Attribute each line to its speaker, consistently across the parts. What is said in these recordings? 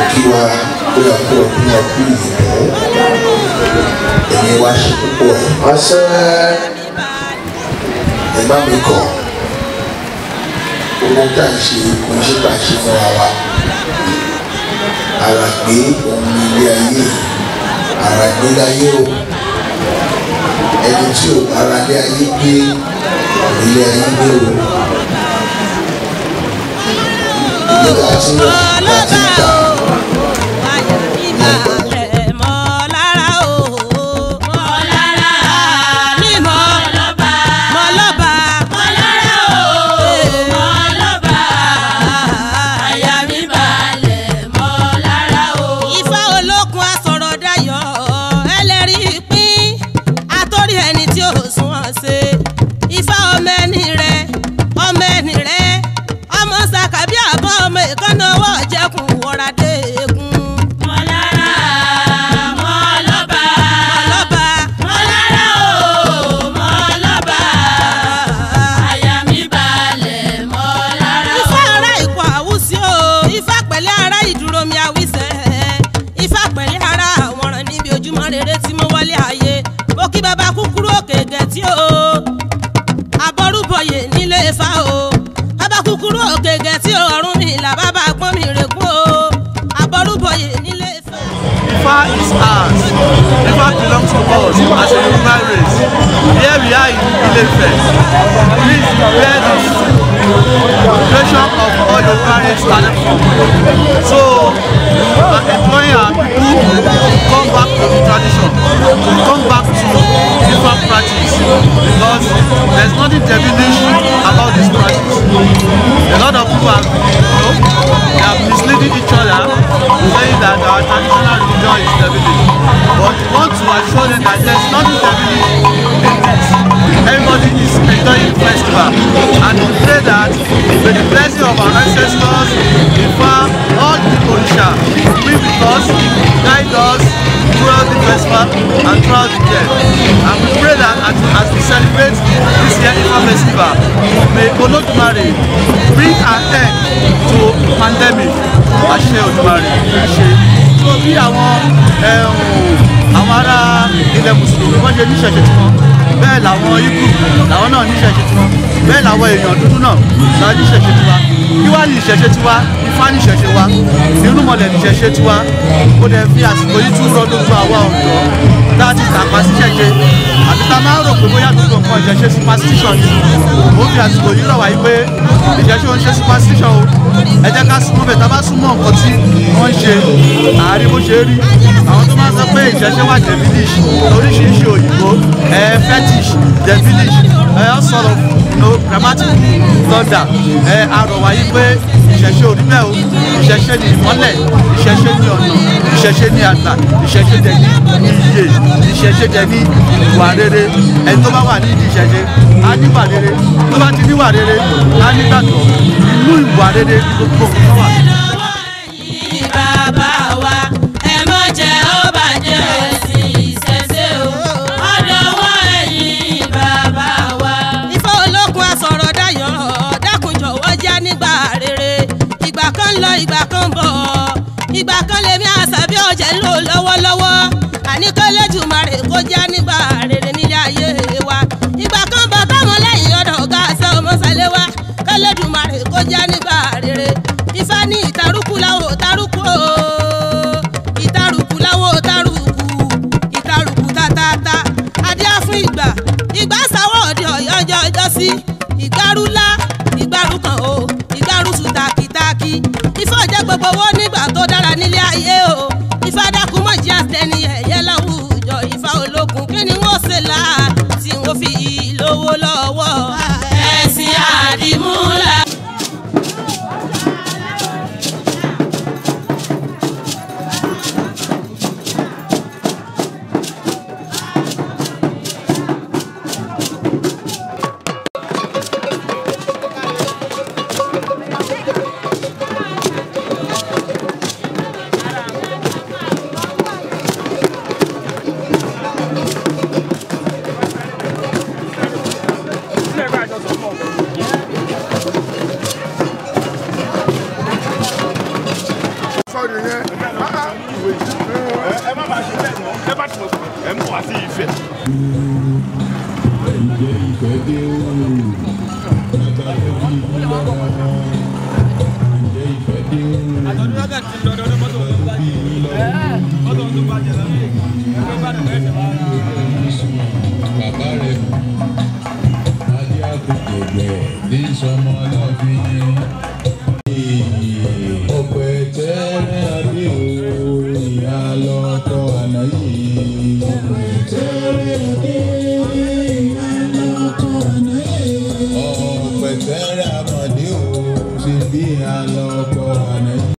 Speaker 1: Okiwa kula kula kuna please ẹ̀yin wá ṣe púpọ̀ wá sẹ́ ẹ bá mi kọ̀ owó tá à ń ṣe kò ń ṣe bá ṣe fúnra wa ara gbé ohun ilé ayé ara gbé láyé o ẹni tí ò ara lé ayé gbé ilé ayé gbé o ilé àti láti ta.
Speaker 2: Ifa is ours. Ifa belongs to us as a human race. Here we are in Ile-Ife. Please bear this creation of all the parents started from. So we are employing our people to come back to the tradition, to come back to Ifa practice, because there's nothing devilish about this practice. A lot of people are, they are misleading each other, saying that our traditional religion is devilish. But we want to assure them that there's nothing devilish in this. Everybody is enjoying the festival, and we pray that with the blessing of our ancestors, Ifa, all the Orisha, be with us, guide us throughout the festival and throughout the year. And we pray that as we celebrate this year Ifa festival, may Olodumare bring an end to pandemic. Àṣẹ Olódùmarè àṣẹ. So bí àwọn ará ilẹ̀ Mùsùlùmí wọ́n ṣe níṣẹ̀ṣe tiwọn, bẹ́ẹ̀ làwọn Ìgbò làwọn náà níṣẹ̀ṣe tiwọn, bẹ́ẹ̀ làwọn èèyàn dúdú náà làwọn níṣẹ̀ṣe tiwa. Kí wá ní ìṣẹ̀ṣe tiwa? Ifá níṣẹ̀ṣe wa, irúnmọlẹ̀ níṣẹ̀ṣe tiwa. Ó dẹ̀ fi àsìkò yìí tún rọ gbogbo àwa ọ̀dọ́ láti tàpá síṣẹ̀ṣe. Àbí ta máa ń rò pé bóyá gbogbo nǹkan ìṣẹ̀ṣe superstition ni. Ó fi àsìkò yìí rọ̀ wáyé pé ìṣẹ̀ṣe ò ń ṣe superstition o. Ẹ jẹ́ ká súnmọ́ bẹ̀ tá bá súnmọ́ nǹkan tí wọ́n ń ṣe àárín bó ṣe rí. Àwọn tó máa ń sọ pé ìṣẹ̀ṣe wà devilish, oríṣiríṣi òyìnbó, fetish, devilish, all sort of grammatic thunder. Àrọ̀ wáyé pé ìṣẹ̀ṣe ò rí bẹ́ẹ̀ o. Ìṣẹ̀ṣe ni ìmọ́lẹ̀, ìṣẹ̀ṣe ni ọ̀nà, ìṣẹ̀ṣe ni àgbà, ìṣẹ̀ṣe dẹ̀ ní iye, ìṣẹ̀ṣe dẹ̀ ní ìwà rere. Ẹni tó bá wà nídìí ìṣẹ̀ṣe á níwà rere, tó bá ti níwà rere á nígbàgbọ́. Inú ìwà rere ní gbogbo nǹkan wà.
Speaker 3: Bàbá wa ẹ mọ̀ jẹ́ ó bàjẹ́ ẹ̀sìn ìṣẹ̀ṣe o, ọ̀dọ̀ wọ́n ẹ̀yìn bàbá wa. Ifá olókun asọ̀rọ̀ dayọ̀ dákun jọ̀wọ́ jẹ́ nígbà rere. Ìgbà kan lọ ìgbà kan bọ̀, ìgbà kan lèmi Àṣàbí ọ̀jẹ̀ ń lò lọ́wọ́lọ́wọ́. Àní k'Olódùmarè kó jẹ́ nígbà rere nílé ayé wa. Ìgbà kan bọ̀ táwọn lẹ́yìn ọ̀dọ̀ ọ̀gá àṣà ọmọ sàlẹ̀ wa. K'Olódùmarè kó jẹ́ nígbà rere. Ifá ní ìtarúkú láwọn òtarúkú o, ìtarúkú láwọn òtarúkú, ìtarúkú tátátá. Adíá fún ìgbà sáwọ́ ọ̀dẹ ọ̀yọ́ ọjọ́ sí. Ìgbárúlá ìgbárú kan o, ìgbárùsù tàkìtàkì. Ifá jẹ́ gbogbo owó nígbà tó dára nílé ayé o. Ifá dákun mọ̀ jí àtẹni ẹ̀yẹ láwùjọ. Ifá olókun kí ni wọ́n ṣe là tí wọ́n fi lówó lọ́wọ́. Ẹ̀sìn àdìmúlà.
Speaker 4: Ǹjẹ́ ìfẹ́ dé o? Bàbá tó bí ìlú lọ́wọ́. Ǹjẹ́ ìfẹ́ dé o? Bàbá tó bí ìlú lọ́wọ́. Bàbá rẹ̀ adé àkókò gbẹ̀ dé sọmọ lọ́fíìn. Ọ̀pẹ tẹ́rẹ́ adé o, ìyá lọ́tọ̀ àná yìí. Ọ̀pẹ tẹ́rẹ́ adé, ìyá lọ́tọ̀ àná yìí. Ọ̀pẹ tẹ́rẹ́ àmọ̀dé o, ṣe bí ìyá lọ́tọ̀ àná yìí.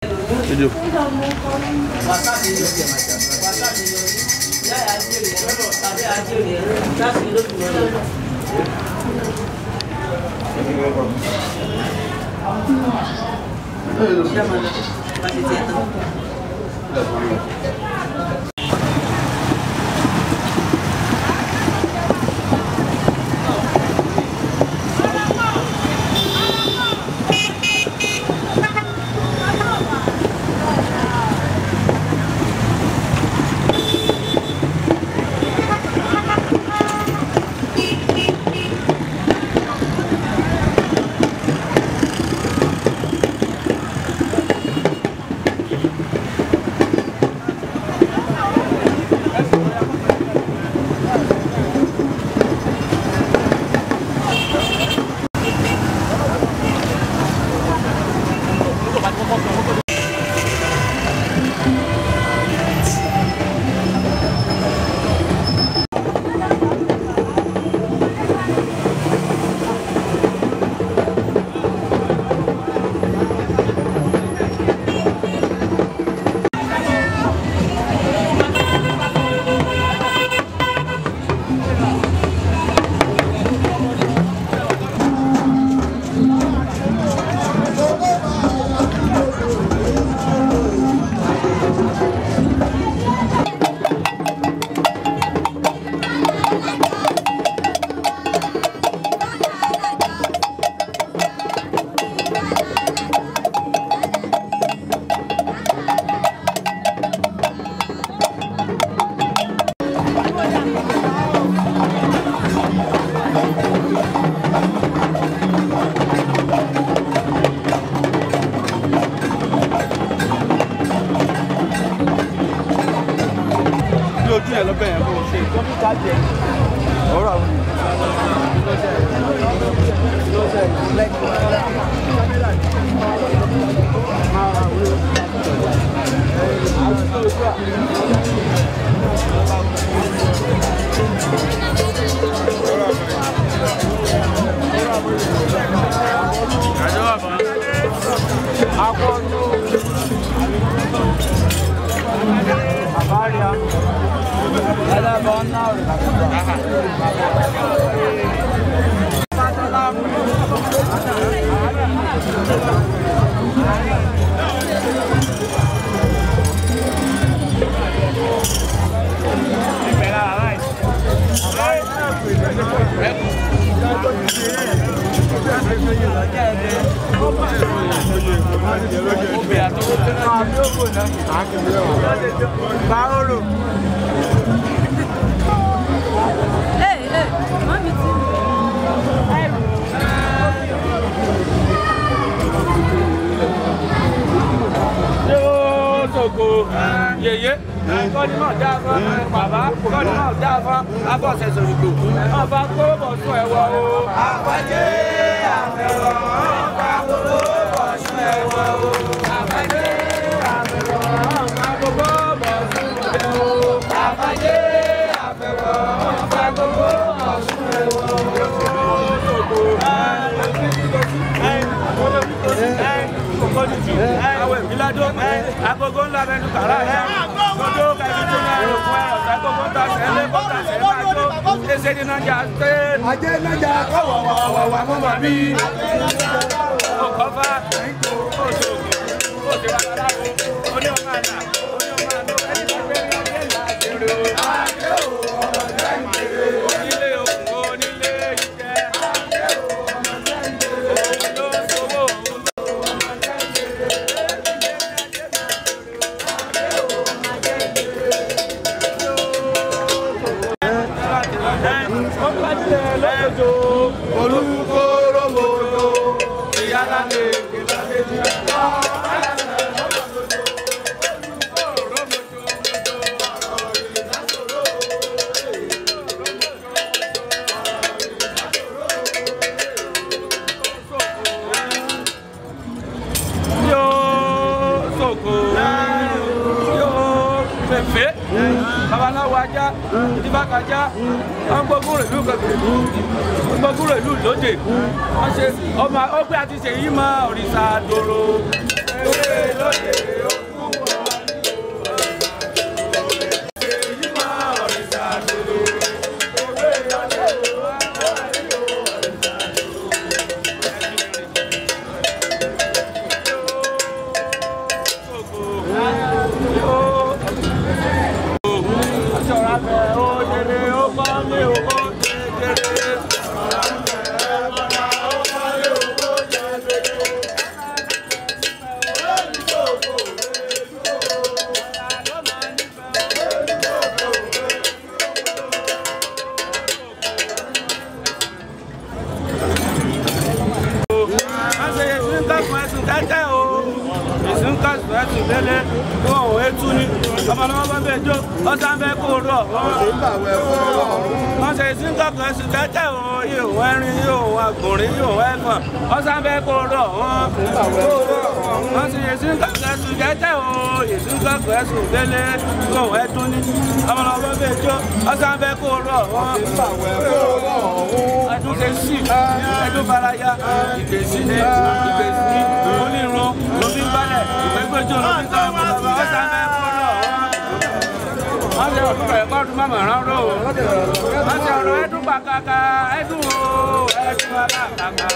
Speaker 5: Yeye, kọ́ni náà dá fún bàbá, kọ́ni náà dá fún abọ́sẹ̀ sòrìgbò. Ọba kó bọ̀ sún ẹ̀wọ̀ o. Àpàjẹ́ àfẹ́wọ̀, ọba kó bọ̀ sún ẹ̀wọ̀ o. Àpàjẹ́ àfẹ́wọ̀, ọba kó bọ̀ sún ẹ̀wọ̀ o. Àpàjẹ́ àfẹ́wọ̀, ọba kó bọ̀ sún ẹ̀wọ̀ o. Àwọn ìbíládó agogo ńlá mẹ́nu kàrá ẹ̀ gbọdọ̀ kẹ́mi tó náà ló fún ẹ̀ ọ̀sẹ̀ gbogbo ta sẹ́lẹ̀ kọ́ta sẹ́lẹ̀ máa tó ṣẹṣẹ́ ní nájà pé ajé nájà kọ́wọ̀ wà mọ́ mọ́ bí. Ọkọ̀fà oṣù oṣù rárá o oní ọmọ àná ẹni tó gbé ní ọdún ìlà àṣírí o. Àṣẹ o ọ̀rọ̀ ìgbèrè onílé òkun onílé ìjẹ́. Àṣẹ o ọ̀rọ̀ ìgbèrè olóṣòwò. yóò fèfé babaláwo ajá ìdíbàkájá wọn gbógun rèlú kẹkẹ gbógun rèlú lóde wọn ṣe ọmọ ọgbẹ àti ṣèyí mọ òrìṣà dòrò ewé lóde ọ̀sán bẹ́ẹ̀ kó rọ̀ wọ́n ṣe sí kankan sí tẹ́tẹ́ o yóò ẹrin yóò agbòrin yóò ẹ̀fọ̀n ọ̀sán bẹ́ẹ̀ kó rọ̀ wọ́n ṣe sí kankan sí tẹ́tẹ́ o yèsí kankan sí délé yóò ẹ̀tún ní ọmọlọ́wọ́ bẹ́ẹ̀ jó ọ̀sán bẹ́ẹ̀ kó rọ̀ ẹ̀dún ṣe sí ẹ̀dún faraya ìgbésí ní ìgbésí onírun lóbi balẹ̀ ìgbẹ́gbẹ́jọ́ lóbi tọ́ ọmọlọ́wọ́ ọ̀sán bẹ́ẹ̀ kó rọ̀ wọ́n ṣe ọdún rẹ̀ kọ́dún mọ́mọ́ ránró wọ́n ṣe ọ̀rọ̀ ẹ̀dùn pàkàkà ẹ̀dùn o ẹ̀dùn alákàkà.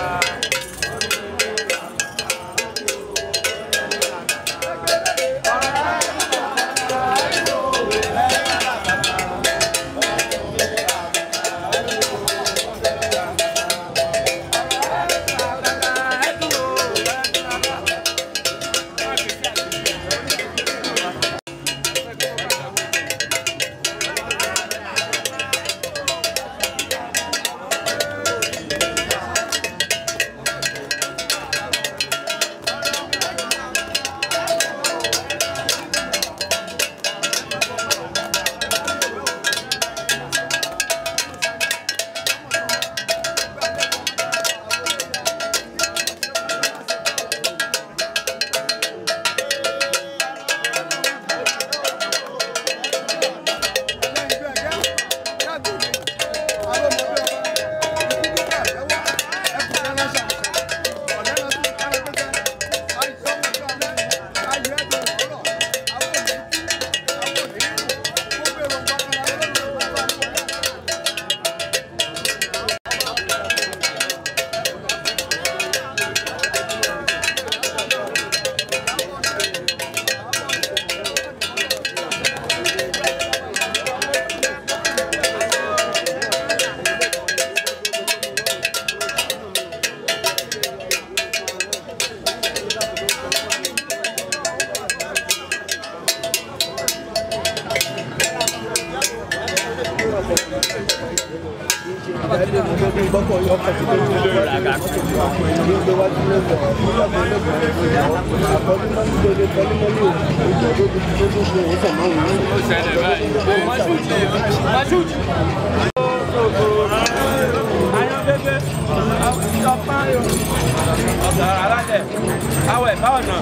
Speaker 5: Awẹ báwọn náà,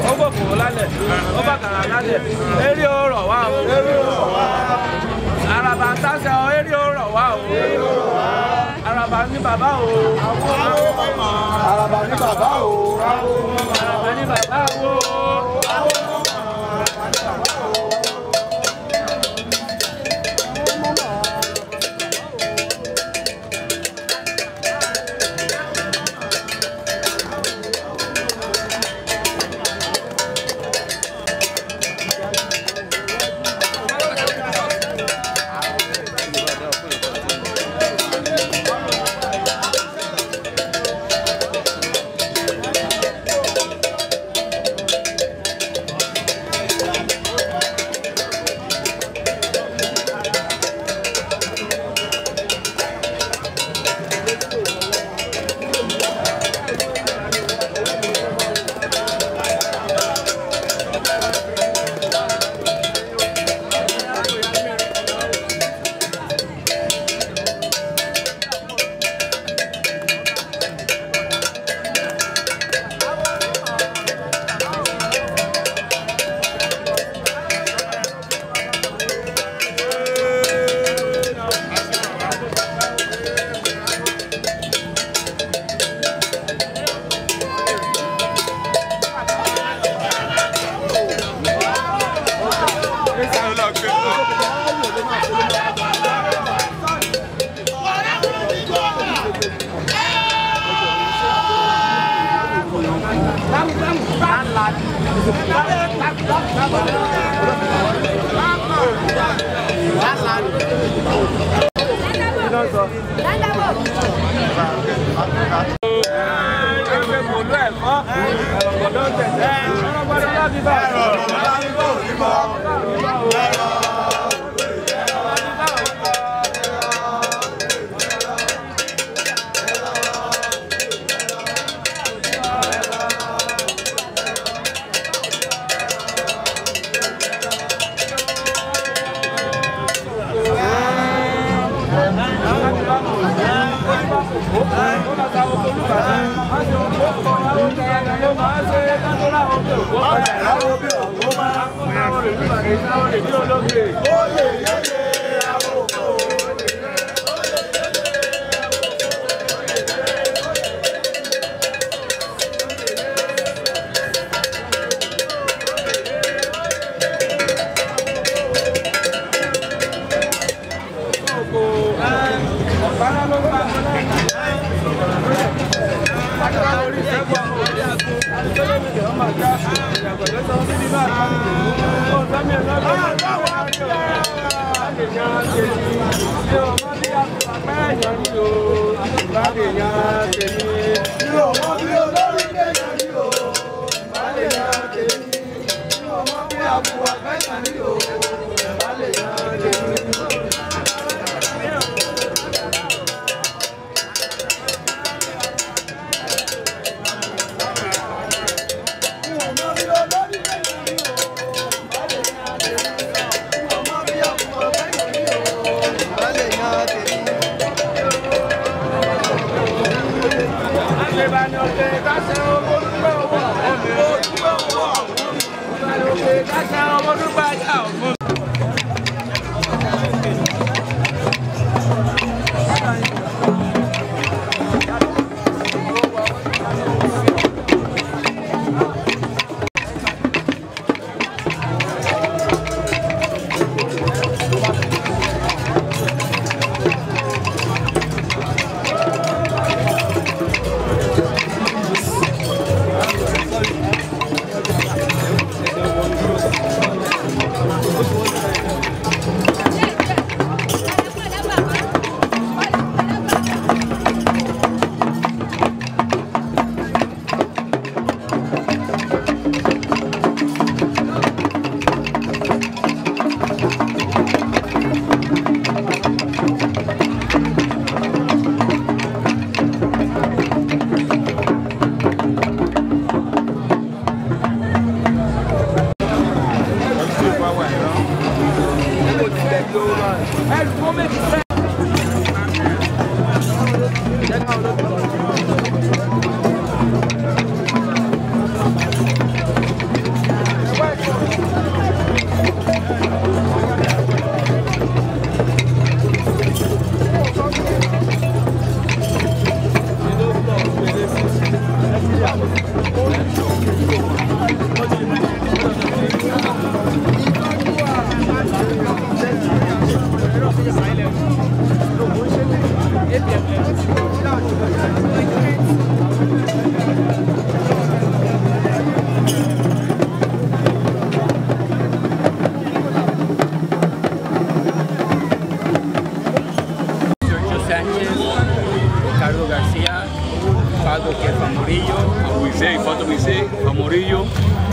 Speaker 5: ó gbòkó lálẹ́, ó bàkàrà lálẹ́, eré ọ̀rọ̀ wá o. Àràbà ń tàṣẹ ọ, eré ọ̀rọ̀ wá o. Àràbà ní bàbá o. Àràbà ní bàbá o. Àràbà ní bàbá o.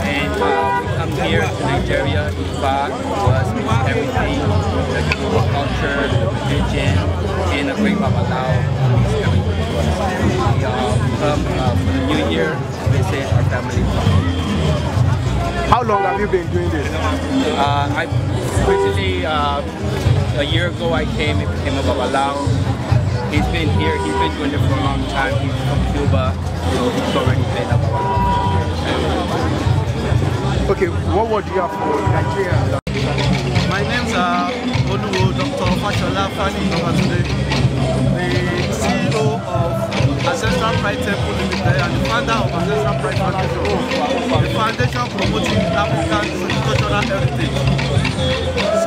Speaker 6: And we come here to Nigeria to back was everything, the Yoruba culture, the religion, and a great Babalao is everything to us. We come for the New Year to visit our family.
Speaker 7: How long have you been doing this?
Speaker 6: I recently, a year ago, I came and became a Babalao. He's been here, he's been doing it for a long time. He's from Cuba, so he's already been a Babalao.
Speaker 7: Okay, what word do you have for Nigeria?
Speaker 2: My name's Oluwo Dr. Fashola Fani Babatunde, the CEO of Ancestral Pride Temple Limited and the founder of Ancestral Pride Foundation, the foundation promoting African cultural heritage.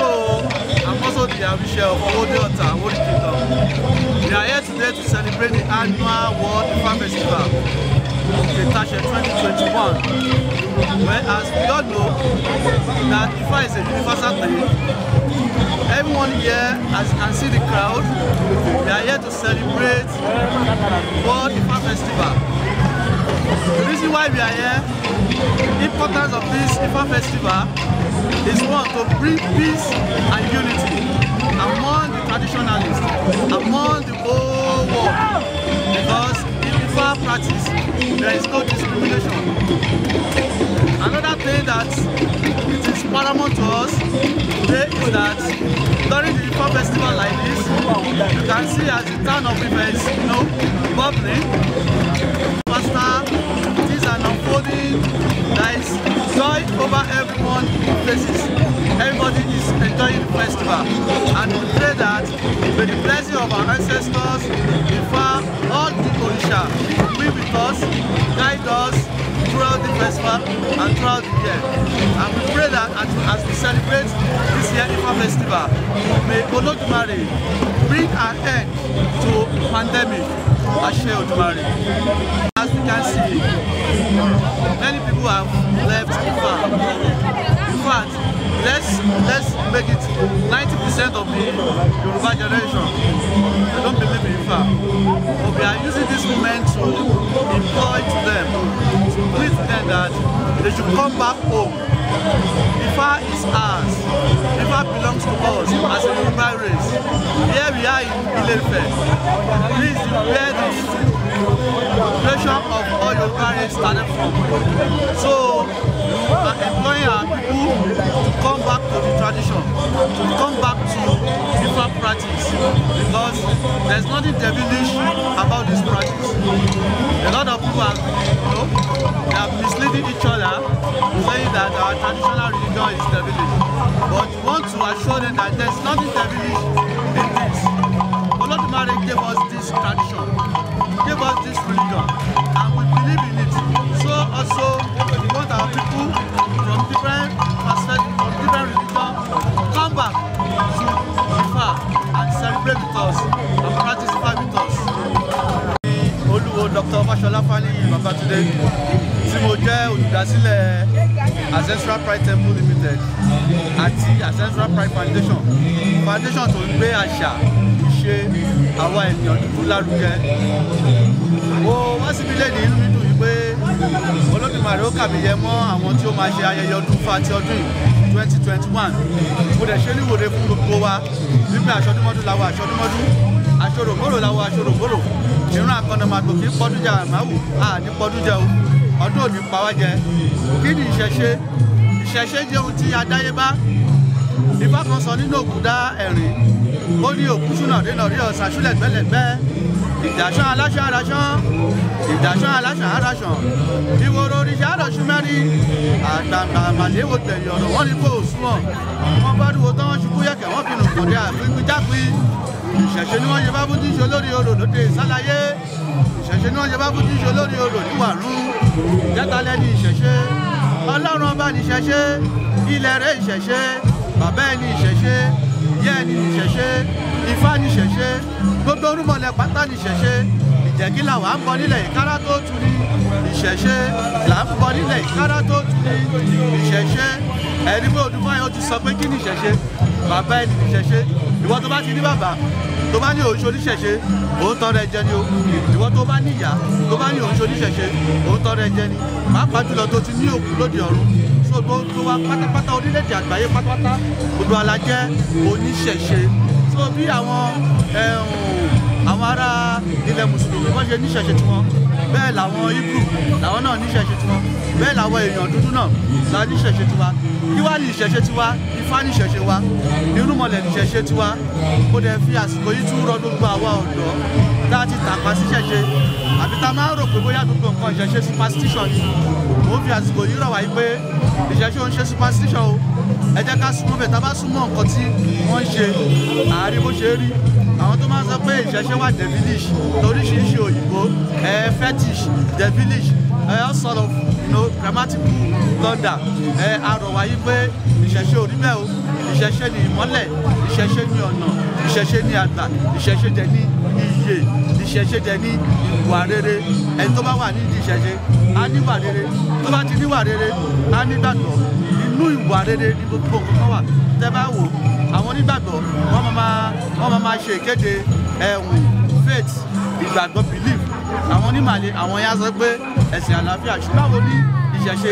Speaker 2: So, I'm also the official of Ode Ota, Holy Kingdom. We are here today to celebrate the annual World Ifa Festival. Ketashe 2021. Well, as we all know, that Ifa is a universal thing. Everyone here, as you can see the crowd, we are here to celebrate World Ifa Festival. The reason why we are here, the importance of this Ifa Festival is one, to bring peace and unity among the traditionalists, among the whole world. Because in Ifa practice, there is no discrimination. Another thing that it is paramount to us today is that during the Ifa festival like this, you can see as the town of Ife is, bubbling, faster, things are unfolding, there is joy over everyone's faces. Everybody is enjoying the festival, and we pray that with the blessing of our ancestors, Ifa, all the Orisha, be with us, guide us throughout the festival and throughout the year. And we pray that as we celebrate this year Ifa festival, may Olodumare bring an end to pandemic. Ashe Odumare. As we can see, many people have left Ifa. In fact, let's make it 90% of the Yoruba generation, they don't believe in Ifa. But we are using this moment to employ to them, to plead to them that they should come back home. Ifa is ours. Ifa belongs to us as a Yoruba race. Here we are in Ile-Ife. This is where the creation of all Yoruba race started from. So we are employing our people to come back to the tradition, to come back to Ifa practice, because there's nothing devilish about this practice. A lot of people they are misleading each other, saying that our traditional religion is devilish. But we want to assure them that there's nothing devilish in this. Olodumare gave us this tradition, gave us this religion, and we believe in it. So also we want our people from different perspectives, from different religions, come back to Ifa and celebrate with us and practice Ifa with us. Olúwo Dr. Fashola Faniyi Babatunde, tí mo jẹ́ olùdásílẹ̀ Ancestral Pride Temple Limited àti Ancestral Pride Foundation tó ń gbé àṣà ìṣe àwa ènìyàn dúdú lárugẹ. Mo wá síbi lẹ́yìn inú mi dùn wípé Olódùmarè ó kà mí yẹ mọ́ àwọn tí ó máa ṣe ayẹyẹ ọdún Ifá ti ọdún 2021. Mo dẹ̀ ṣe níwòde fún gbogbo wa wípé aṣọdúnmọ́dún làwọn aṣọdúnmọ́dún, aṣọrògbòrò làwọn aṣọrògbòrò, ìrún àkànnàmàgbò kì í pọ́dúnjà àmáwù àní pọ́dúnjà o, ọdún òní pa wá jẹ. Kí ni ìṣẹ̀ṣe? Ìṣẹ̀ṣe jẹ́ ohun tí adáyébá. Ifá kan sọ nínú Ògúndá Ẹ̀rìn, ó ní òkú súnà dénà rí ọ̀sà ṣúlẹ̀ gbẹ́lẹ̀gbẹ́, ìdàṣán aláṣán araṣán, ìdàṣán aláṣán araṣán, ìwòrò oríṣà àròṣù mẹ́rin, àgbàǹgbà màléwò tẹ̀yìn ọ̀rọ̀ wọ́n ní kó òṣùwọ̀n, wọ́n bá dúró tán wọ́n ṣubú yẹ̀kẹ̀ wọ́n fi nù kọ̀dé àfihàn jápé. Ìṣẹ̀ṣe ni wọ́n ṣe bá fún tíṣe olórí orò lóde ìsálàyé, ìṣẹ̀ṣe ni wọ́n ṣe bá fún tíṣe olórí orò níwàrún, ìjẹ́talẹ́ ní ìṣẹ̀ṣe, Ọlọ́run ọba ní ìṣẹ̀ṣe, ilẹ̀ rẹ̀ ìṣẹ̀ṣe, bàbá ẹ̀ ní ìṣẹ̀ṣe, ìyá ẹ̀ ní ìṣẹ̀ṣe, Ifá ní ìṣẹ̀ṣe, gbogbo orúmọlẹ̀ pátá ní ìṣẹ̀ṣe, ìjẹ̀kí làwa ń bọ nílẹ̀ ìkárá tó tu ní ìṣẹ̀ṣe, là ń bọ nílẹ̀ ìkárá tó tu ní ìṣẹ̀ṣe. Ẹni pé Odùfáyọ̀ ó ti sọ pé kí ni ìṣẹ̀ṣe, bàbá ẹ̀ ní ìṣẹ̀ṣe. Ìwọ tó bá ti ní bàbá, tó bá ní òun ṣoníṣẹ̀ṣe, òun tọrọ ẹ̀jẹ̀ ni o. Ìwọ tó bá ní ìyá, tó bá ní òun ṣoníṣẹ̀ṣe, òun tọrọ ẹ̀jẹ̀ ni. Pàápàá jùlọ tó ti ní òkú lóde ọ̀run. So tó wá pátápátá orílẹ̀-èdè àgbáyé pátápátá, gbogbo ala jẹ́ oníṣẹ̀ṣe. So bí àwọn ará ilẹ̀ Mùsùlùmí wọ́n ṣe níṣẹ̀ṣe tiwọn, bẹ́ẹ̀ làwọn Hebrew làwọn náà níṣẹ̀ṣe tiwọn, bẹ́ẹ̀ làwọn èèyàn dúdú náà la níṣẹ̀ṣe tiwa. Kí wá ní ìṣẹ̀ṣe tiwa? Ifá ní ìṣẹ̀ṣe wa, irúnmọlẹ̀ ní ìṣẹ̀ṣe tiwa. Mo dẹ̀ fi àsìkò yìí tún rọ gbogbo àwa ọ̀dọ́ tá a ti tàpá sí ìṣẹ̀ṣe, àbí tá a máa ń rò pé bóyá gbogbo nǹkan ìṣẹ̀ṣe superstition ni. Mo fi àsìkò yìí rọ̀ wá yìí pé ìṣẹ̀ṣe ò ń ṣe superstition o. Ẹ jẹ́ ká súnmọ́ bẹ̀, tá a bá súnmọ́ nǹkan tí wọ́n ń ṣe, àárín bó ṣe rí. Àwọn tó máa ń sọ pé ìṣẹ̀ṣe wà devilish, toríṣiríṣi òyìnbó, fetish, devilish, all sort of grammatical blunder. A rọ̀ wá yìí pé ìṣẹ̀ṣe ò rí bẹ́ẹ̀ o. ìṣẹ̀ṣe ni ìmọ́lẹ̀, ìṣẹ̀ṣe ni ọ̀nà, ìṣẹ̀ṣe ni àgbà, ìṣẹ̀ṣe dẹ̀ ní iyè, ìṣẹ̀ṣe dẹ̀ ní ìwà rere. Ẹni tó bá wà nídìí ìṣẹ̀ṣe á níwà rere, tó bá ti níwà rere á nígbàgbọ́. Inú ìwà rere ní gbogbo nǹkan wà. Tẹ́ bá wò àwọn onígbàgbọ́ wọ́n máa ṣe ìkéde faith, ìgbàgbọ́, belief. Àwọn onímàlẹ̀ àwọn yẹn á sọ pé ẹ̀sìn àlàáfíà. Ṣùgbọ́n àwọn ní ìṣẹ̀ṣe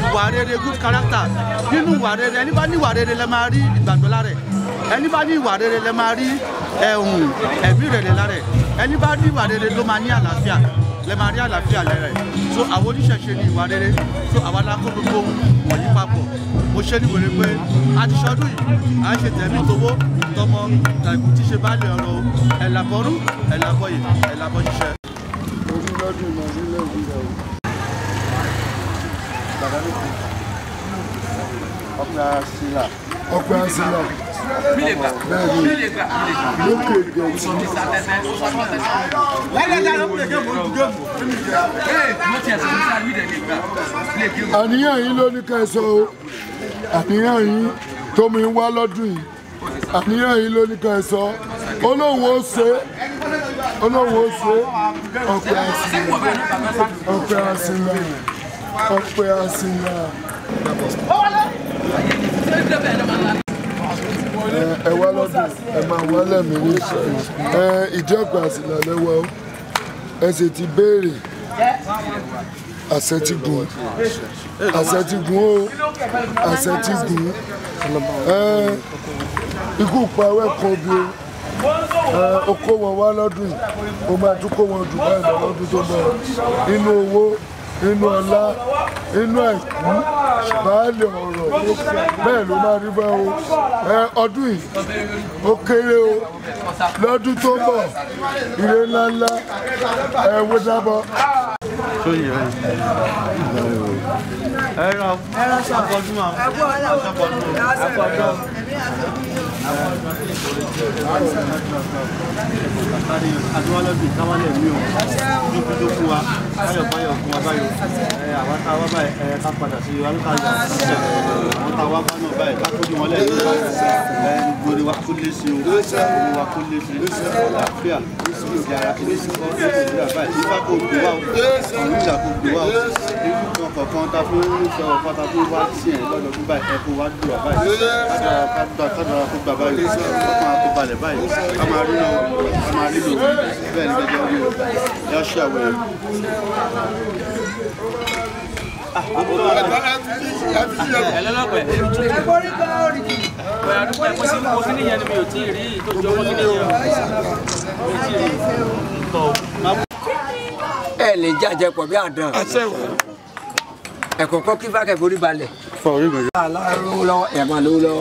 Speaker 2: ìwà rere, good character. Nínú ìwà rere, ẹni bá ní ìwà rere lẹ máa rí ìgbàgbọ́ lára ẹ̀. Ẹni bá ní ìwà rere lẹ máa rí ẹ̀mí rere lára ẹ̀. Ẹni bá ní ìwà rere ló máa ní àlàáfíà, lẹ máa rí àlàáfíà lára ẹ̀. So àwọn oníṣẹ̀ṣe ní ìwà rere. So àwa la kó gbogbo wọ̀nyí papọ̀. Mo ṣe ní wèrè pé a ti ṣọdún yìí, a ṣe tẹ̀mí towó tọmọ tàbí tí ṣe bá lè ọ̀rọ̀ ẹ̀làbọ̀rú ẹ̀làbọ̀yè ẹ̀làbọ̀ ṣiṣẹ́.
Speaker 8: Ọpẹ́ Asila. Lókè Gẹ̀ẹ́sì. Àníyàn yín ló ní ká ẹ sọ o. Àníyàn yín tó mi wá lọ́dún yìí. Àníyàn yín ló ní ká ẹ sọ. Olóhùn ó ṣe. Olóhùn ó ṣe. Ọpẹ́ Asila. Ọpẹ́ Asila. Ọpẹ́ Asila. Ẹ wá lọ́dún, ẹ máa wá lẹ́mìí ìdí ọ̀pẹ Àsìlà lẹ́wọ̀ ó. Ẹ sì ti béèrè. Àṣẹ ti gùn. Àṣẹ ti gùn ó. Àṣẹ ti gùn. Ikú pa ẹwẹ́ kan bí o. O kó wọn wá lọ́dún yìí. O máa tún kó wọn jù báyìí lọ lọ́dún tó bọ̀. Inú owó, inú ọlá, inú àìkú, baálé ọ̀rọ̀, bẹ́ẹ̀ ló máa rí bá o. Ọdún yìí ó kéré o. Lọ́dún tó bọ̀, ire ńláńlá, wo dábọ̀.
Speaker 2: Adúwálọ́dún káwálẹ̀ mí o, dúkú tó fún wa, báyọ̀ báyọ̀ fún wa báyọ̀. Àwọn táwa báyìí ká padà sí alúkàyà ṣiṣẹ́. Àwọn táwa bá náà báyìí ká tó ní wọn lẹ́yìn báyìí. Gbogbo wa kó lé sí o, gbogbo wa kó lé sí àlàáfíà, ìyára ìdísí kan tó kò gbúdà báyìí. Ifá kò gbé wa o, àwọn ìjà kò gbé wa o. Irú kọ̀ọ̀kan ta fún sọ pátá tó wá sí ẹ̀ lọ́dọọdún báyìí ẹ kó wá dùn wá báyìí. Kádàrá kó gbà báyìí, ọkàn àkóbalẹ̀ báyìí. Ká máa rí náà, ká máa rí lò. Bẹ́ẹ̀ ni gẹ́gẹ́ bí yá ṣe àwẹ̀ rẹ̀.
Speaker 5: Ẹlẹ́lọ́pẹ̀ àdúgbò ẹ̀kọ́ sí mo kí nìyẹn ni mi ò tí ì rí ìtòjú ọmọ kí nìyẹn.
Speaker 9: Ẹ lè jàjẹ pọ̀ bí àdán. Ẹ̀kọ́ kọ́ kí fákẹ́ forí balẹ̀. Aláàrú lọ ẹ̀ máa lówó lọ.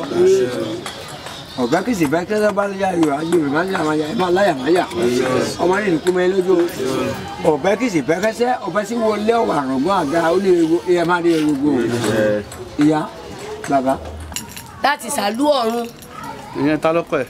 Speaker 9: Ọ̀gá kìsì bẹ́ẹ̀ kí ẹ bá yà yọ ayé rẹ̀ máa ń yà máa yà ẹ máa láyà máa yà. Ọmọ ní ìlú mẹ́ lójú. Ọ̀bẹ kìsì bẹ́ẹ̀ kẹsẹ́ ọ̀bẹ sí wọlé ọ̀wà àrùngbọ́n àga ó lè ẹ máa rí erugbó. Ìyá bàbá.
Speaker 3: Láti sàlú ọ̀run.
Speaker 2: Ìyẹn ta lọ́kọ̀ ẹ̀.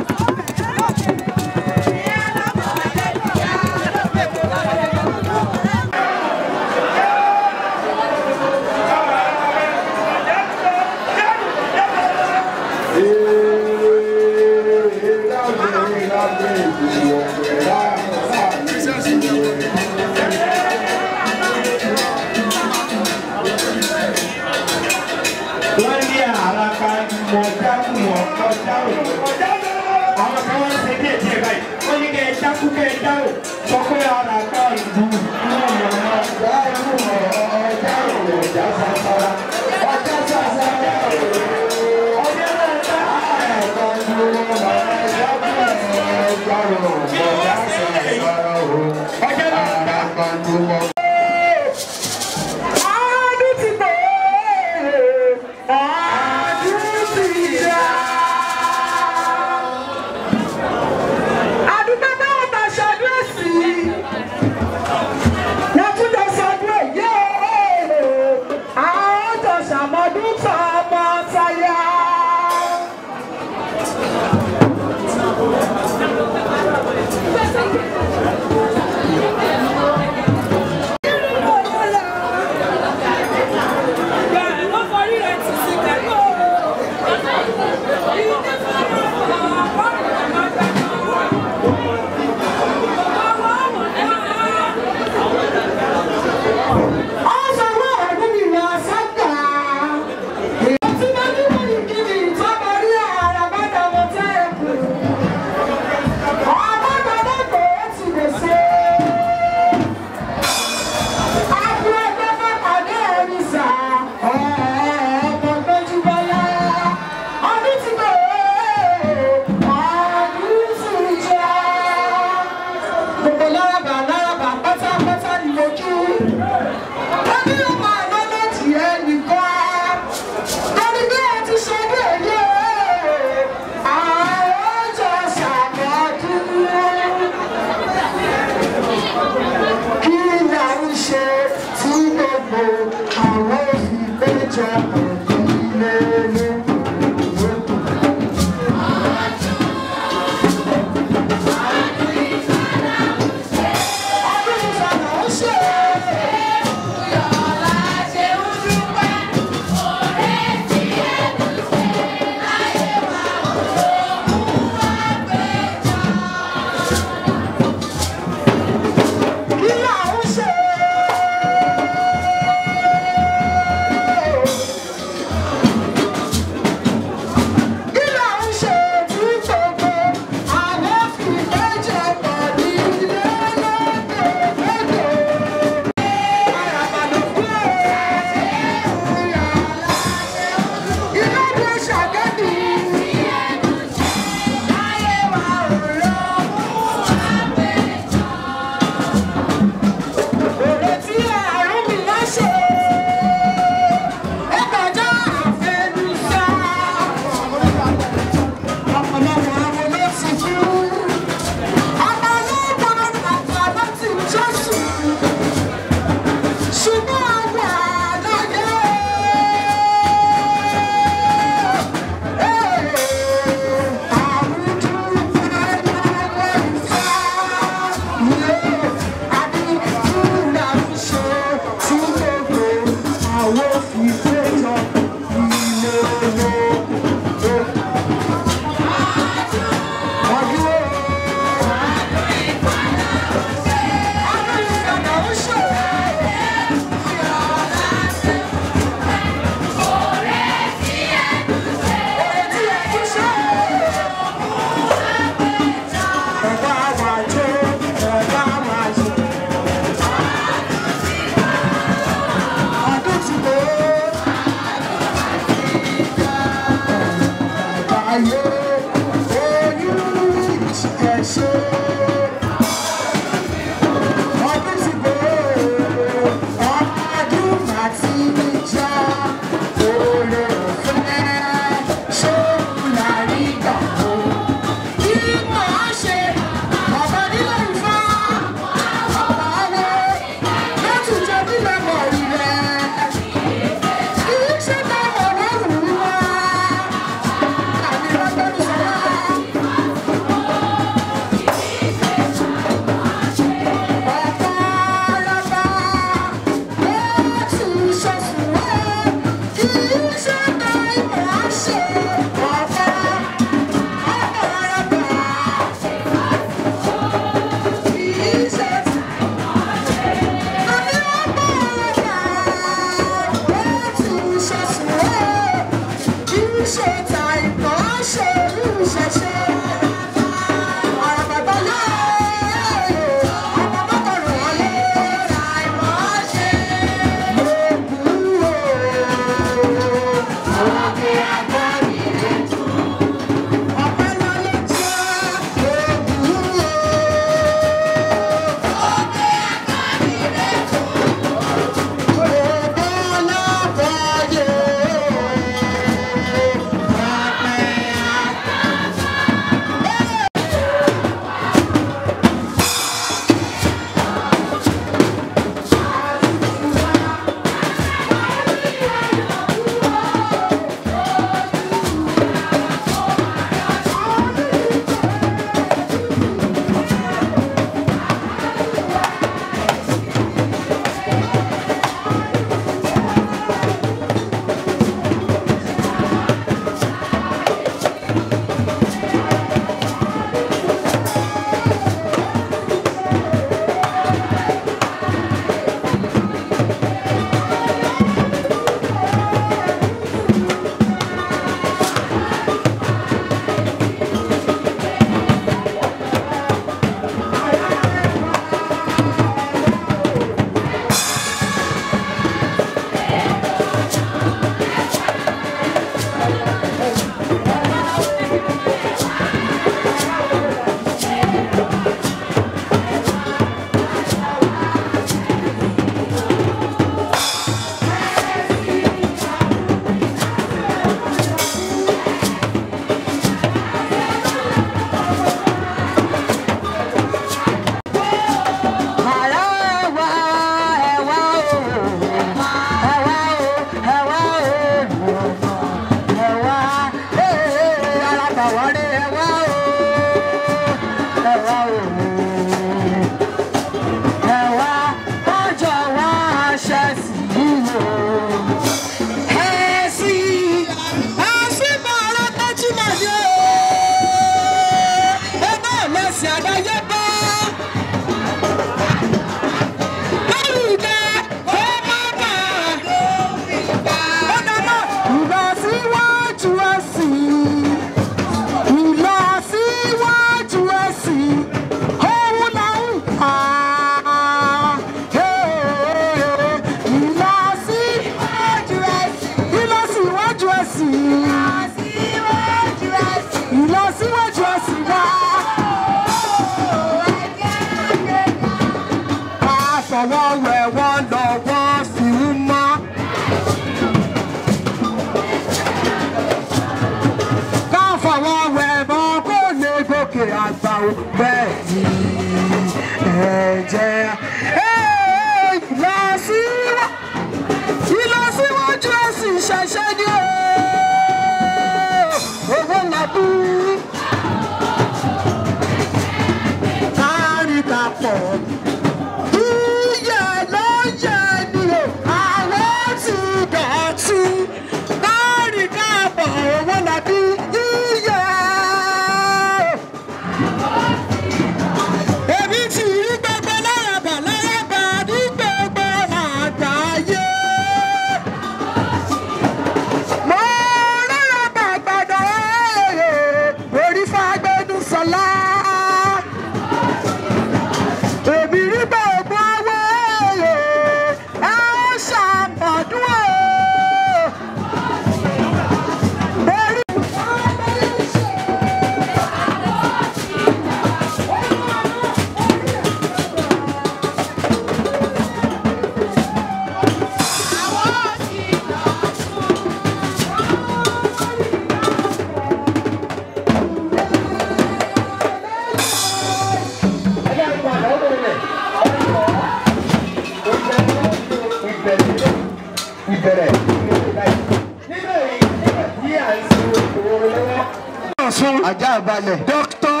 Speaker 10: ajá balẹ̀. Dr.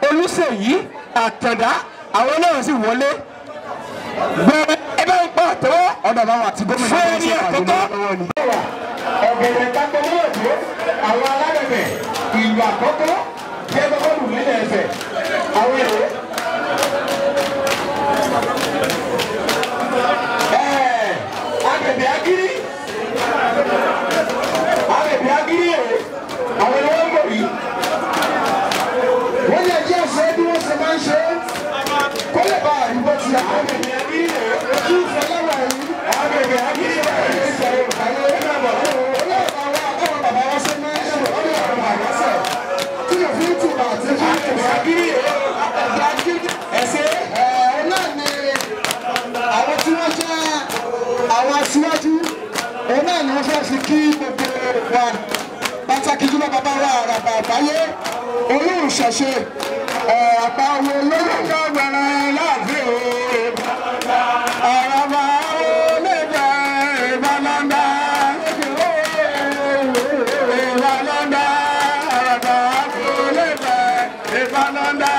Speaker 10: Olúṣèyí Àtàndá àwọn náà sì wọlé. Bẹ́ẹ̀ ẹ bá ń pa àtẹwọ́ ọ̀dọ̀ bá wà tí gómìnà tó ń ṣe àdúgbò lọ́wọ́ ni. Ọ̀gẹ̀dẹ̀ kápẹ́ ní ọ̀dọ́ àwọn alábẹ̀bẹ̀ ìlú àkọ́kọ́ jẹ́ bọ́ọ̀lù nílẹ̀ ẹ̀fẹ̀ àwọn èrò. Agbègbè Agiri àwọn ènìyàn ń bọ̀ yìí. àgbà àgbáyé olùṣẹ̀ṣe àgbà owó olóyè ọgbẹ̀rẹ̀ láàfin o. Àràbà olè jẹ́ ìbálọ́ndà. Ìbálọ́ndà àràbà olè jẹ́ ìbálọ́ndà.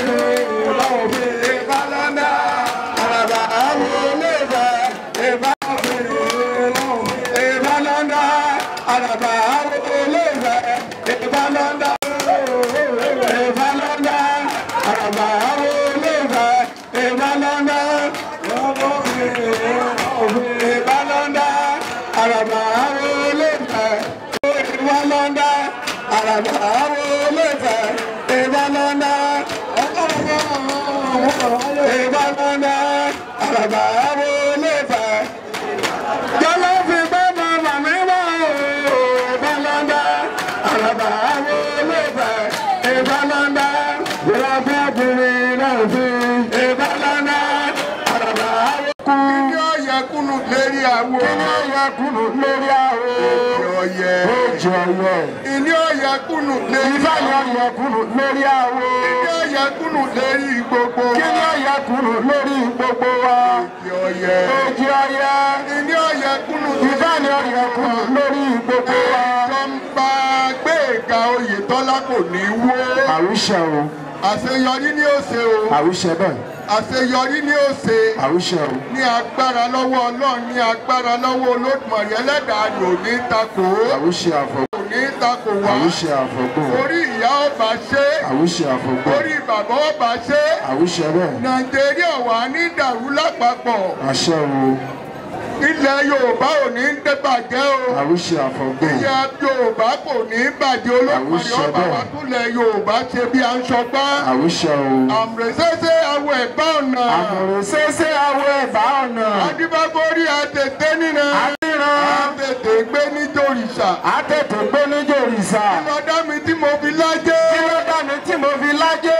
Speaker 10: Ìbálọ́ndà àràbà olè jẹ́ ìbálọ́ndà. Àràbà olè jẹ́ ìbálọ́ndà. Ìní ọ̀yẹ́ kùnù lérí ìfàyè ọ̀yẹ́ kùnù lórí àwọ̀. Ìní ọ̀yẹ́ kùnù lérí gbogbo wa. Kíní ọ̀yẹ́ kùnù lórí gbogbo wa. Èjì ọ̀yẹ́. Èjì ọ̀yẹ́. Ìní ọ̀yẹ́ kùnù ìfàyè ọ̀yẹ́ kùnù lórí gbogbo wa. Ìjọba Gbéga Oyètọ́lá kò ní wó. Àwùṣe o. Àṣeyọrí ni ó ṣe o. Àwùṣe bẹ́ẹ̀. Àṣeyọrí ni ó ṣe. Àwùṣe o. Ní agbára lọ́wọ́ Ọlọ́run, ní agbára lọ́wọ́ Olódùmarè Ẹlẹ́dàá yóò ní takò. Àwùṣe àfọ̀. Ní takò wá. Àwùṣe àfọ̀gbọ́n. Orí ìyá ọba ṣe. Àwùṣe àfọ̀gbọ́n. Orí bàbá ọba ṣe. Àwùṣe bẹ́ẹ̀. Nàìjíríà wà ní dàrú lápapọ̀. Àṣẹ o. Ilẹ̀ Yorùbá ò ní bàjẹ́ o. Àwùṣe àfọ̀gbọ́n. Ilẹ̀ Yorùbá kò ní bàjẹ́. Olódùmarè ọba wa túnlẹ̀ Yorùbá ṣe bí à ń sọgbá. Àwùṣe o. Àmùrèsẹ́sẹ́ awọ ẹ̀bá ọ̀nà. Àmùrèsẹ́sẹ́ awọ ẹ̀bá ọ̀nà. Adébáborí àtẹ̀tẹ̀ nínú. Àtẹ̀tẹ̀ gbé níjòrìṣà. Àtẹ̀tẹ̀ gbé níjòrìṣà. Kí ló dá mi tí mo fi lájẹ́? Kí ló dá mi tí mo fi lájẹ́?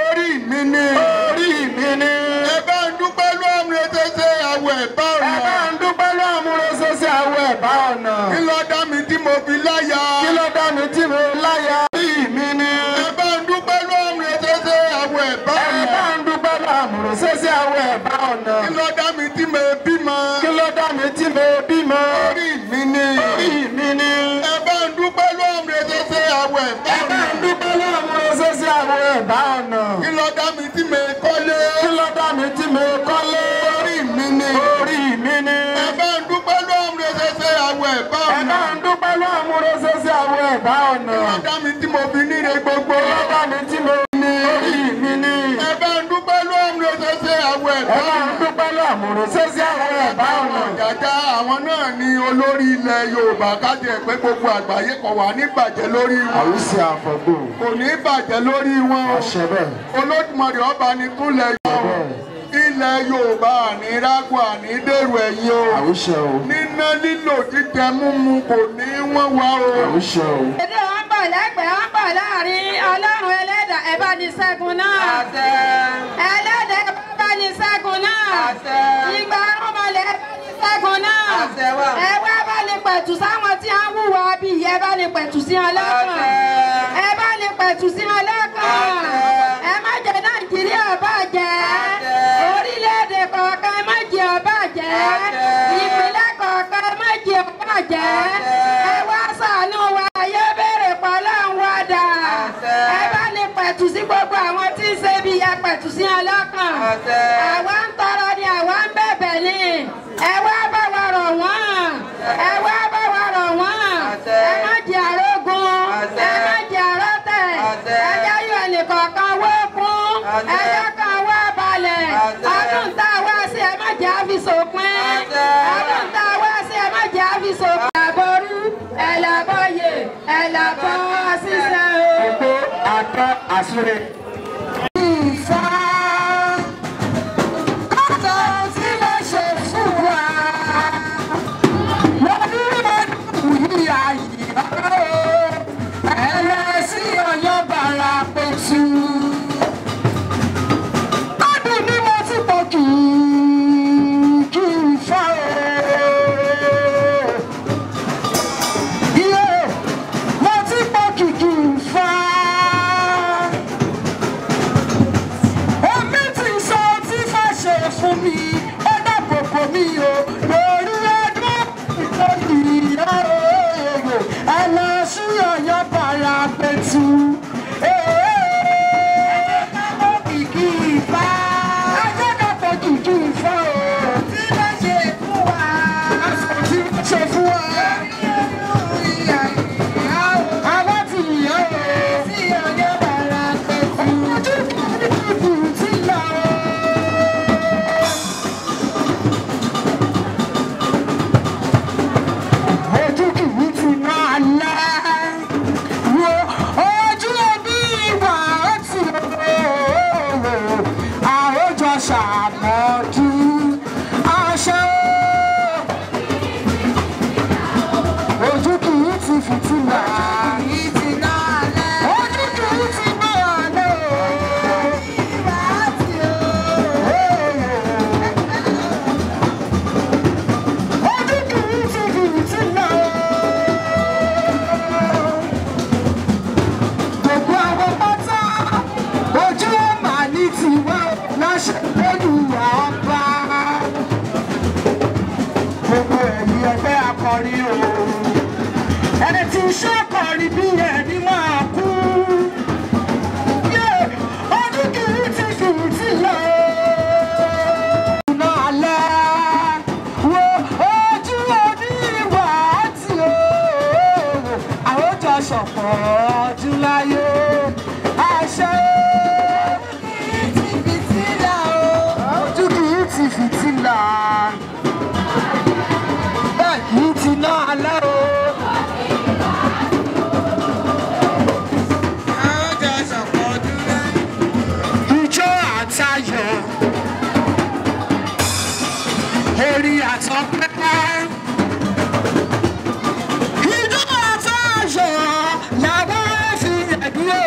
Speaker 10: Orí mi ni. Orí mi ni. Ẹ bá ń dúpẹ́ lọ́ àmùrèsẹ́sẹ́ awọ ẹ̀bá ọ̀nà. Ẹ bá ń dúpẹ́ lọ́ àmùrèsẹ́sẹ́ awọ ẹ̀bá ọ̀nà. Kí ló dá mi tí mo fi láya? Kí ló dá mi tí mo láya? Orí mi ni. Ẹ bá ń dúpẹ́ lọ́ àmùrèsẹ́sẹ́ awọ ẹ̀bá ọ̀nà. Ẹ bá ń dúpẹ́ lọ́ àmùrèsẹ́sẹ́ awọ ẹ̀bá ọ̀nà. Kí ló dá mi tí mo bímọ? Kí ló dá mi tí mo bímọ? Orí mi ni. Orí mi ni. Ẹ bá ń dúpẹ́ lọ́ àmùrèsẹ́sẹ́ awọ ẹ̀bá ọ̀nà. Ẹ bá ń dúpẹ́ lọ́ àmùrèsẹ́sẹ́ awọ ẹ̀bá ọ̀nà. Kí ló dá mi tí mo kọ́lé? Kí ló dá mi tí mo kọ́lé? Orí mi ni. Orí mi ni. Ẹ bá ń dúpẹ́ lọ́ àmùrèsẹ́sẹ́ awọ ẹ̀bá ọ̀nà. Ẹ bá ń dúpẹ́ lọ́ àmùrèsẹ́sẹ́ awọ ẹ̀bá ọ̀nà. Kí ló dá mi tí mo fi níre gbogbo? Kí ló dá mi tí mo ní? Orí mi ni. Ẹ bá ń dúpẹ́ lọ́ àmùrèsẹ́sẹ́ awọ ẹ̀bá ọ̀nà. Ẹ bá ń dúpẹ́ lọ́ àmùrèsẹ́sẹ́ awọ ẹ̀bá ọ̀nà. Jàjà àwọn náà ni olórí ilẹ̀ Yorùbá kájẹ pé gbogbo àgbáyé kò wà ní bàjẹ́ lórí wọn. Àwùṣe àfọ̀gbọ́n. Kò ní bàjẹ́ lórí wọn. Àṣẹ bẹ́ẹ̀. Olódùmarè ọba ni túnlẹ̀ Yorùbá. Ilẹ̀ Yorùbá àní rágò àní dèrò ẹ̀yìn o. Àwùṣe o. Níná lílò jíjẹ múmu kò ní wọ́n wá o. Àwùṣe o.
Speaker 3: Èdè wọn bọ̀ lẹ́gbẹ̀ẹ́ wọn bọ̀ láàrin Ọlọ́run Ẹlẹ́dàá ẹ bá ní ṣẹ́gun náà. Àṣẹ. Ẹlẹ́dàá ẹ bá ní ṣẹ́gun náà. Àṣẹ. Ìgbà ọmọlẹ̀ ẹ bá ní ṣẹ́gun náà. Àṣẹ wà. Ẹ wá bá ní pẹ̀tù sáwọn tí a ń wúwo bí ẹ bá ní pẹ̀tù sí wọn lọ́kàn. Àṣẹ. Ẹ bá ní pẹ̀tù sí wọn lọ́kàn. Àṣẹ. Ẹ má jẹ́ Nàìjíríà bàjẹ́. Àṣẹ. Orílẹ̀-èdè kọ̀ọ̀kan ẹ má jẹ́ ó bàjẹ́. Àṣẹ. Ìpínlẹ̀ kọ̀ọ̀kan ẹ má jẹ́ ó bàjẹ́. Ẹ wá ṣàánú wa ayé béèrè pọ̀lọ́ ń wádà. Ẹ bá ní pẹ̀tù sí gbogbo àwọn tí ń ṣe bí ẹ pẹ̀tù sí wọn lọ́kàn. Àwa ń tọrọ ni àwa ń bẹ̀bẹ̀ ni. Ẹ wá bá wa rọ̀ wọ́n. Ẹ wá bá wa rọ̀ wọ́n. Ẹ má jẹ́ àrógun. Ẹ má jẹ́ àrọ́tẹ̀. Ẹ jẹ́ yóò nìkọ̀ọ̀kan wó kún. Ẹ jẹ́ kan wá balẹ̀. Ọdún tá a wá sí ẹ má jẹ́ àfisòpin. Ọdún tá a wá sí ẹ má jẹ́ àfisòpin. Àbọ̀rú ẹ̀làbọ̀yè ẹ̀làbọ̀ ṣíṣe o.
Speaker 10: Èpo àtọ àsúre.
Speaker 3: Ìfà kọ́tà tí lè ṣe fún wa. Lọ́dún yìí àyè ọ̀rọ̀ ẹlẹ́sìn Ọ̀yọ́ bàrà pẹ̀tù. Ọdún ni mo ti pọ̀ kì í fà o. Iye mo ti pọ̀
Speaker 10: pẹ̀tù. Kìkì ìfà. Ẹjẹ́ ká fọ kìkì ìfà o. Tí wọ́n ṣe fún wa. Tí wọ́n ṣe fún wa. Àwọn ti yàn o. Tí ọjọ́ bàrà pẹ̀tù. Ojú kìkì ti lọ. Ojú kìí ti máa lá. Wo ojú ẹbí ìwà ọtí àròjọ ṣàmọ́jú aṣọ. Ojú kìí ti fìtílà. Ojú kìí ti máa lá. Ojú kìí ti fìtílà. Gbogbo àwọn pátá ojú ọmọ ní tiwa láṣẹ lẹ́dùnwá ọba. Gbogbo ẹ̀yìn ẹgbẹ́ akọrin o. Ẹni tí iṣẹ́ akọrin bí ẹni máa kú. Ojú kìí ti fìtílà. Iná alẹ́ wo ojú oníwà àti o. Àwòjọ ṣọ̀pọ̀ ọdún láyé. Àṣẹ ojú kìí ti fìtílà o. Ojú kìí ti fìtílà. Bẹ́ẹ̀ kìí ti ná alẹ́ o. Àwòjọ ṣọ̀pọ̀ ọdún láyé. Ijó àtayọ̀. Orí àtọpẹ́. Ijó àtayọ̀ làwọn fi ẹ̀dúró.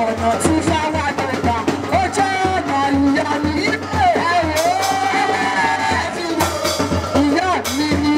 Speaker 11: ọ̀nà tí fáwọn àgbà ó jẹ́ ọ̀nà ìyá mi. Ìyá mi ni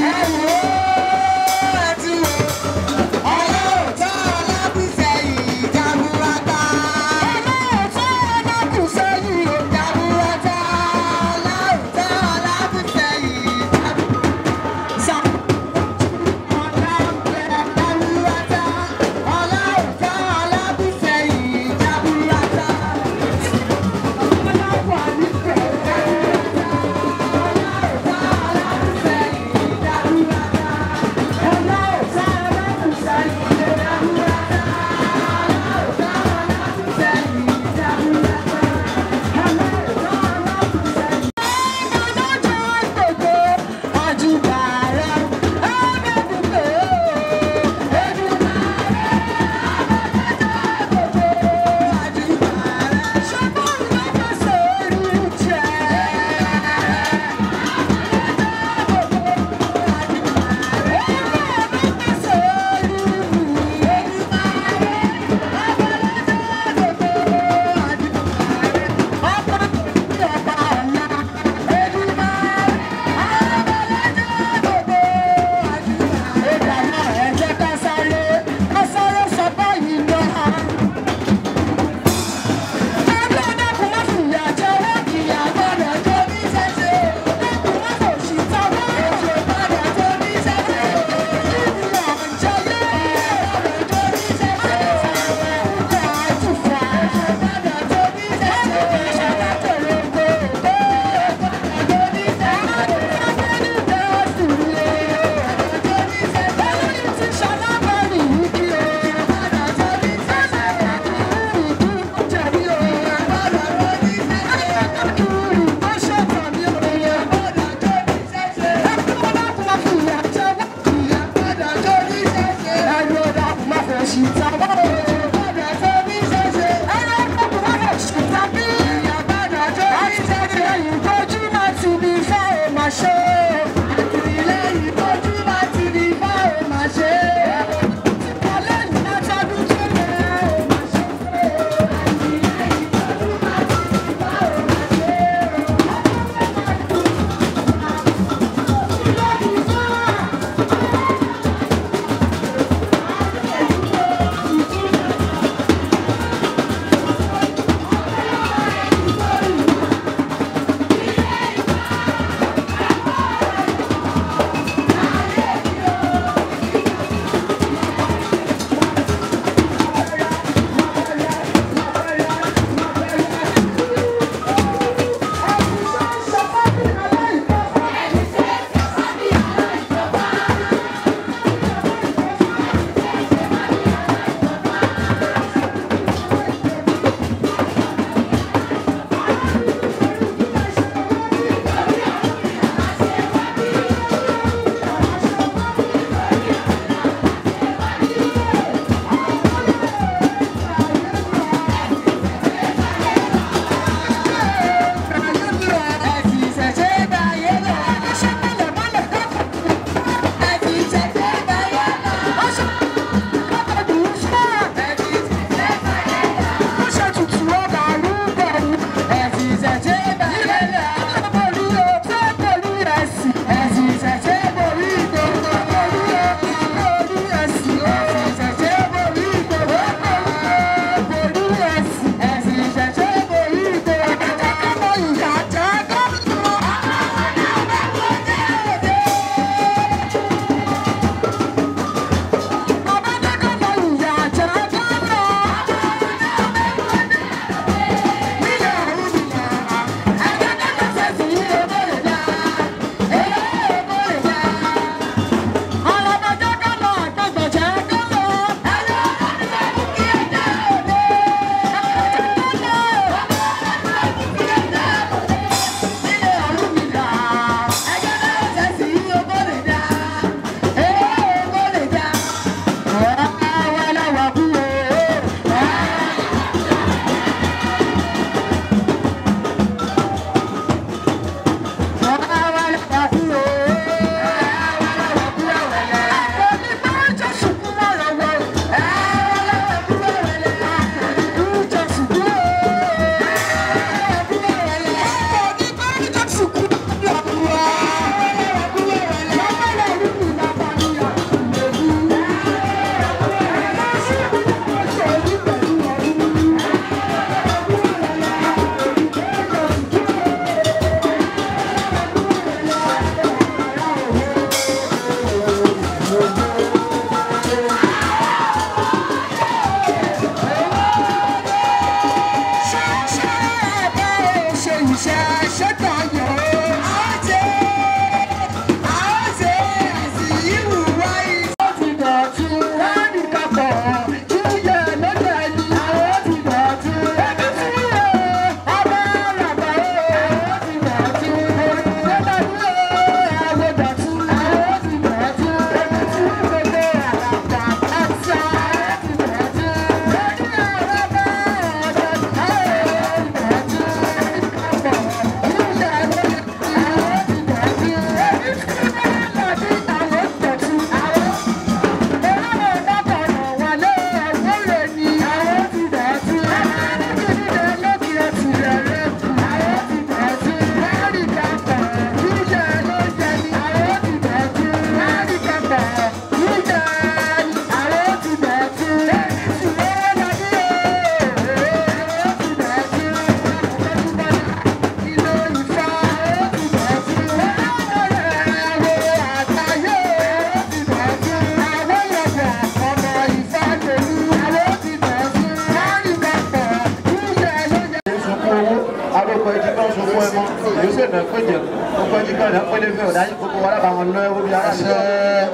Speaker 12: àdókò ẹjí kan sọ fún ẹmọ yóò sì nà péjẹ gbogbo ẹjí kan nà pélé fẹ ọdájú gbogbo wọn lábàá wọn lọ ẹwọ bí ara ṣe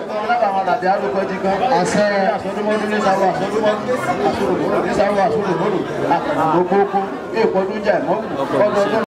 Speaker 12: wọn lábàá wọn làbí àdókò ẹjí kan àṣẹ àsọdúnmọdún ní sáwọ àsọdúnmọdún àsọdúnmọdún ní sáwọ àsọdúnmọdún àkànnà gbogbo èèpọ̀ tó jẹ mọ́ ọdọọdún.